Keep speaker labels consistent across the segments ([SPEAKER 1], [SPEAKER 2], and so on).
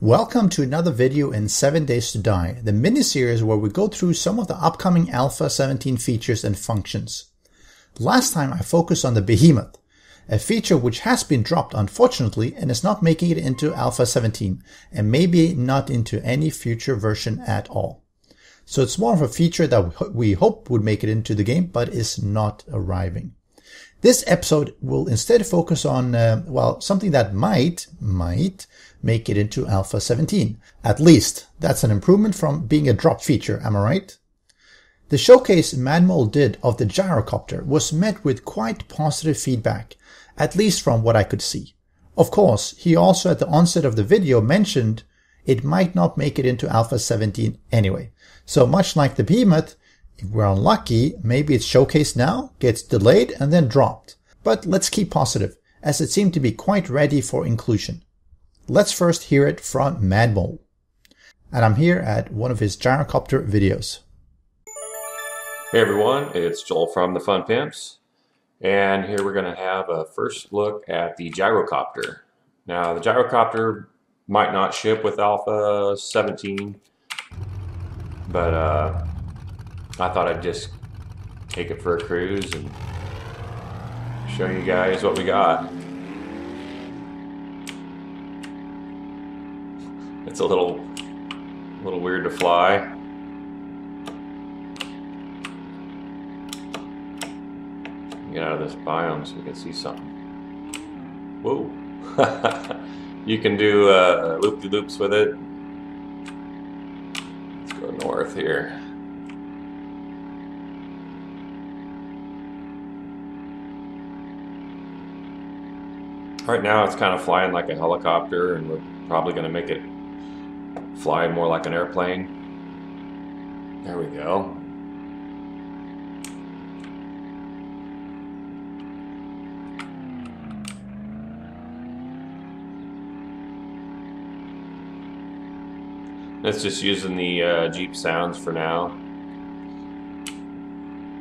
[SPEAKER 1] Welcome to another video in 7 Days to Die, the mini-series where we go through some of the upcoming Alpha 17 features and functions. Last time I focused on the Behemoth, a feature which has been dropped unfortunately and is not making it into Alpha 17 and maybe not into any future version at all. So it's more of a feature that we hope would make it into the game but is not arriving. This episode will instead focus on, something that might make it into Alpha 17. At least, that's an improvement from being a drop feature, am I right? The showcase Manuel did of the Gyrocopter was met with quite positive feedback, at least from what I could see. Of course, he also at the onset of the video mentioned it might not make it into Alpha 17 anyway. So much like the Behemoth, if we're unlucky, maybe it's showcased now, gets delayed and then dropped. But let's keep positive, as it seemed to be quite ready for inclusion. Let's first hear it from Manuel. And I'm here at one of his Gyrocopter videos.
[SPEAKER 2] Hey everyone, it's Joel from the Fun Pimps. And here we're going to have a first look at the Gyrocopter. Now the Gyrocopter might not ship with Alpha 17, but I thought I'd just take it for a cruise and show you guys what we got. It's a little weird to fly. Get out of this biome so we can see something. Whoa! You can do loop-de-loops with it. Let's go north here. Right now it's kind of flying like a helicopter, and we're probably going to make it fly more like an airplane. There we go. It's just using the Jeep sounds for now.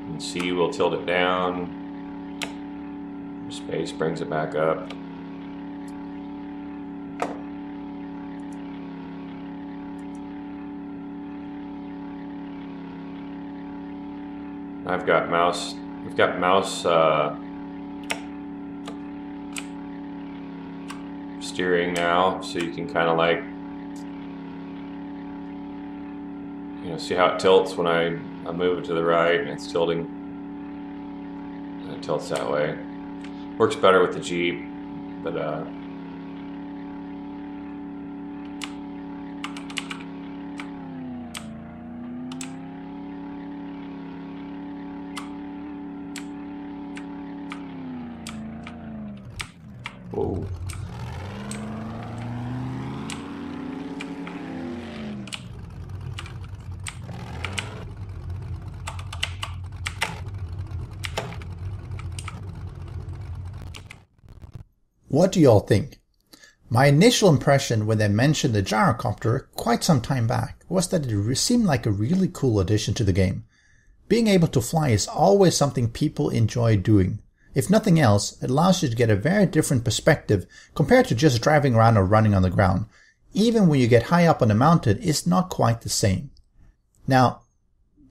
[SPEAKER 2] And C will tilt it down. Space brings it back up. We've got mouse steering now, so you can kind of like, see how it tilts when I move it to the right, and it's tilting, and it tilts that way. Works better with the Jeep, but whoa.
[SPEAKER 1] What do y'all think? My initial impression when they mentioned the Gyrocopter quite some time back was that it seemed like a really cool addition to the game. Being able to fly is always something people enjoy doing. If nothing else, it allows you to get a very different perspective compared to just driving around or running on the ground. Even when you get high up on the mountain, it's not quite the same. Now,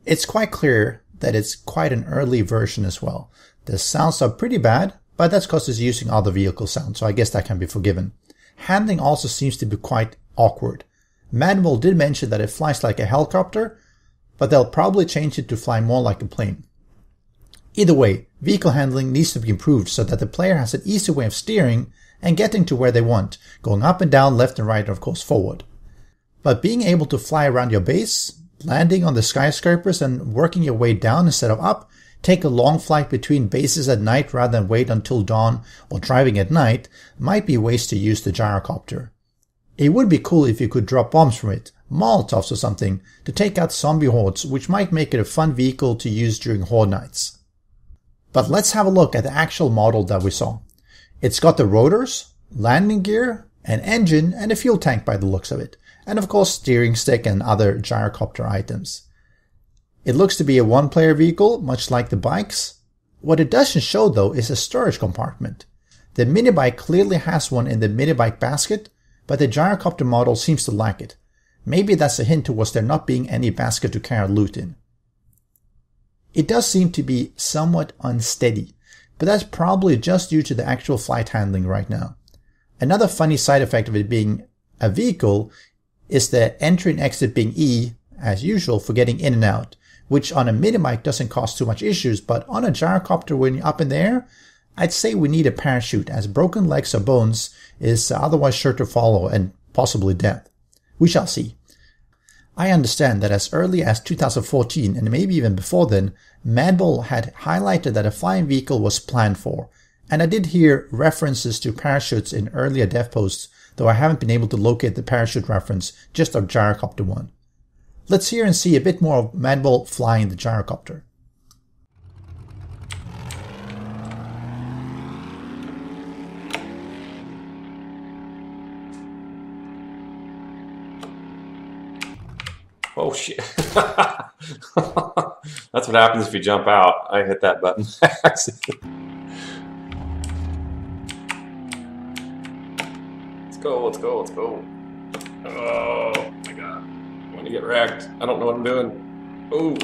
[SPEAKER 1] it's quite clear that it's quite an early version as well. The sounds are pretty bad, but that's because it's using other vehicle sounds, so I guess that can be forgiven. Handling also seems to be quite awkward. Manuel did mention that it flies like a helicopter, but they'll probably change it to fly more like a plane. Either way, vehicle handling needs to be improved so that the player has an easy way of steering and getting to where they want, going up and down, left and right, and of course forward. But being able to fly around your base, landing on the skyscrapers and working your way down instead of up, take a long flight between bases at night rather than wait until dawn or driving at night might be ways to use the Gyrocopter. It would be cool if you could drop bombs from it, Molotovs or something, to take out zombie hordes, which might make it a fun vehicle to use during horde nights. But let's have a look at the actual model that we saw. It's got the rotors, landing gear, an engine and a fuel tank by the looks of it, and of course steering stick and other Gyrocopter items. It looks to be a one-player vehicle, much like the bikes. What it doesn't show though is a storage compartment. The minibike clearly has one in the minibike basket, but the Gyrocopter model seems to lack it. Maybe that's a hint towards there not being any basket to carry loot in. It does seem to be somewhat unsteady, but that's probably just due to the actual flight handling right now. Another funny side effect of it being a vehicle is the entry and exit being E, as usual, for getting in and out, which on a mini-bike doesn't cause too much issues, but on a gyrocopter when you're up in the air, I'd say we need a parachute, as broken legs or bones is otherwise sure to follow and possibly death. We shall see. I understand that as early as 2014 and maybe even before then, Madball had highlighted that a flying vehicle was planned for, and I did hear references to parachutes in earlier dev posts, though I haven't been able to locate the parachute reference, just of Gyrocopter 1. Let's hear and see a bit more of Madball flying the Gyrocopter.
[SPEAKER 2] Oh shit. That's what happens if you jump out. I hit that button. Let's go, let's go, let's go. Oh my god. I'm gonna get wrecked. I don't know what I'm doing. Ooh.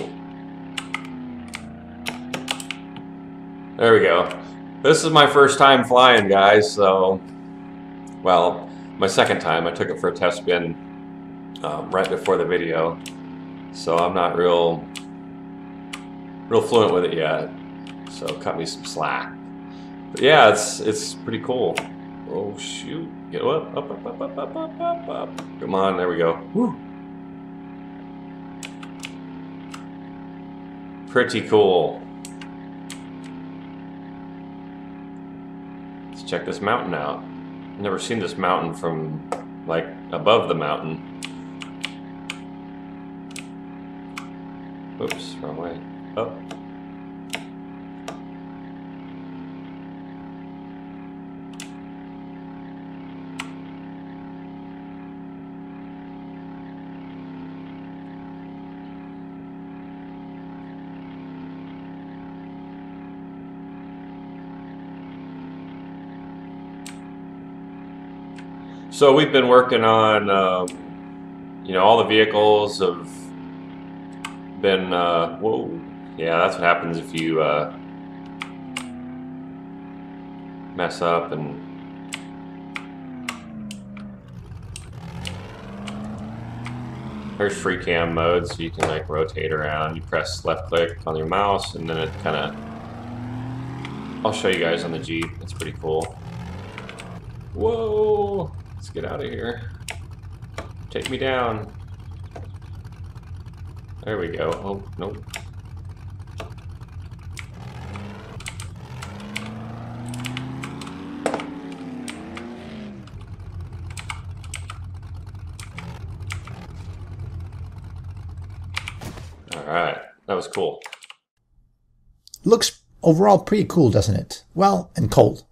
[SPEAKER 2] There we go. This is my first time flying, guys, so, well, my second time. I took it for a test spin right before the video, so I'm not real fluent with it yet, so cut me some slack. But yeah, it's pretty cool. Oh shoot, get up, up, up, up, up, up, up, up, up. Come on, there we go. Woo. Pretty cool. Let's check this mountain out. I've never seen this mountain from like above the mountain. Oops, wrong way. Up. So we've been working on, you know, all the vehicles have been, whoa, yeah, that's what happens if you mess up. And there's free cam mode, so you can like rotate around. You press left click on your mouse, and then it kind of, I'll show you guys on the Jeep. It's pretty cool. Whoa, let's get out of here. Take me down. There we go. Oh, nope. Alright, that was cool.
[SPEAKER 1] Looks overall pretty cool, doesn't it? Well, and cold.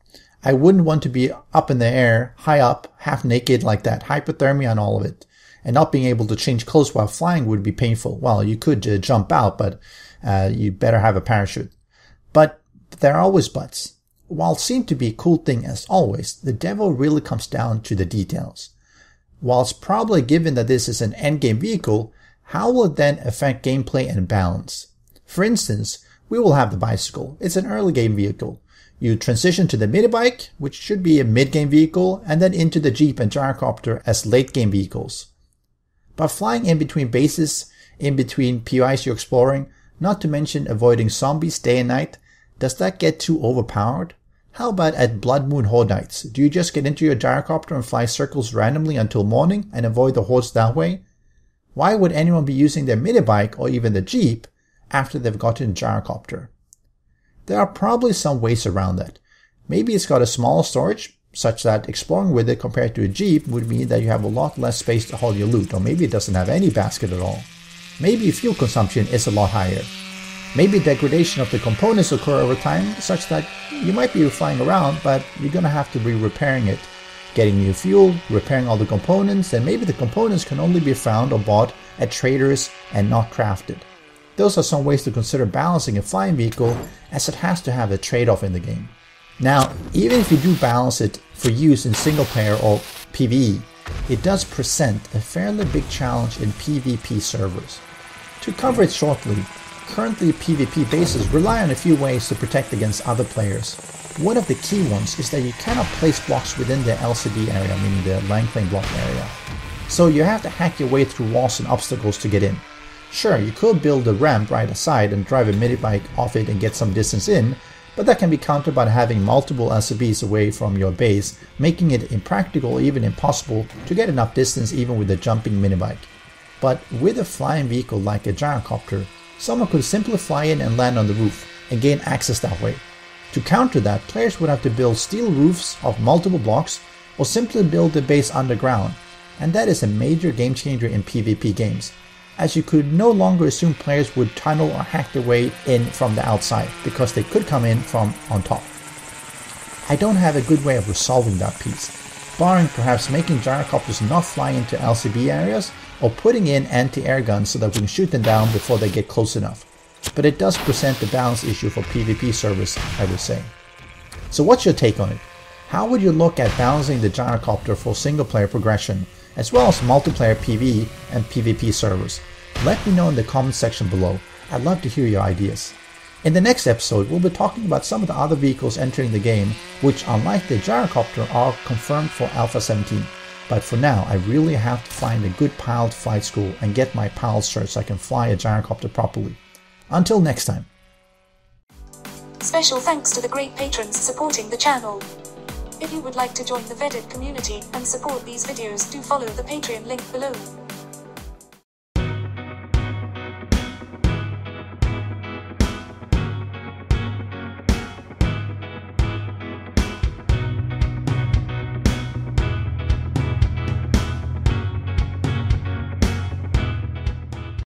[SPEAKER 1] I wouldn't want to be up in the air, high up, half naked like that, hypothermia and all of it. And not being able to change clothes while flying would be painful. Well, you could jump out, but you better have a parachute. But there are always buts. While it seemed to be a cool thing as always, the devil really comes down to the details. While it's probably given that this is an endgame vehicle, how will it then affect gameplay and balance? For instance, we will have the bicycle. It's an early game vehicle. You transition to the mini-bike, which should be a mid-game vehicle, and then into the Jeep and Gyrocopter as late-game vehicles. But flying in between bases, in between POIs you're exploring, not to mention avoiding zombies day and night, does that get too overpowered? How about at Blood Moon Horde nights? Do you just get into your Gyrocopter and fly circles randomly until morning and avoid the hordes that way? Why would anyone be using their mini-bike or even the Jeep after they've gotten a Gyrocopter? There are probably some ways around that. Maybe it's got a smaller storage, such that exploring with it compared to a Jeep would mean that you have a lot less space to hold your loot, or maybe it doesn't have any basket at all. Maybe fuel consumption is a lot higher. Maybe degradation of the components occur over time, such that you might be flying around, but you're gonna have to be repairing it, getting new fuel, repairing all the components, and maybe the components can only be found or bought at traders and not crafted. Those are some ways to consider balancing a flying vehicle, as it has to have a trade-off in the game. Now, even if you do balance it for use in single player or PvE, it does present a fairly big challenge in PvP servers. To cover it shortly, currently PvP bases rely on a few ways to protect against other players. One of the key ones is that you cannot place blocks within the LCD area, meaning the lane block area. So you have to hack your way through walls and obstacles to get in. Sure, you could build a ramp right aside and drive a mini bike off it and get some distance in, but that can be countered by having multiple LCBs away from your base, making it impractical or even impossible to get enough distance even with a jumping mini bike. But with a flying vehicle like a gyrocopter, someone could simply fly in and land on the roof and gain access that way. To counter that, players would have to build steel roofs of multiple blocks or simply build the base underground, and that is a major game changer in PvP games, as you could no longer assume players would tunnel or hack their way in from the outside, because they could come in from on top. I don't have a good way of resolving that piece, barring perhaps making gyrocopters not fly into LCB areas or putting in anti-air guns so that we can shoot them down before they get close enough. But it does present the balance issue for PvP servers, I would say. So what's your take on it? How would you look at balancing the gyrocopter for single player progression, as well as multiplayer PvE and PvP servers? Let me know in the comment section below. I'd love to hear your ideas. In the next episode, we'll be talking about some of the other vehicles entering the game, which unlike the gyrocopter are confirmed for Alpha 17. But for now, I really have to find a good pilot flight school and get my pilot cert so I can fly a gyrocopter properly. Until next time.
[SPEAKER 3] Special thanks to the great patrons supporting the channel. If you would like to join the vetted community and support these videos, do follow the Patreon link below.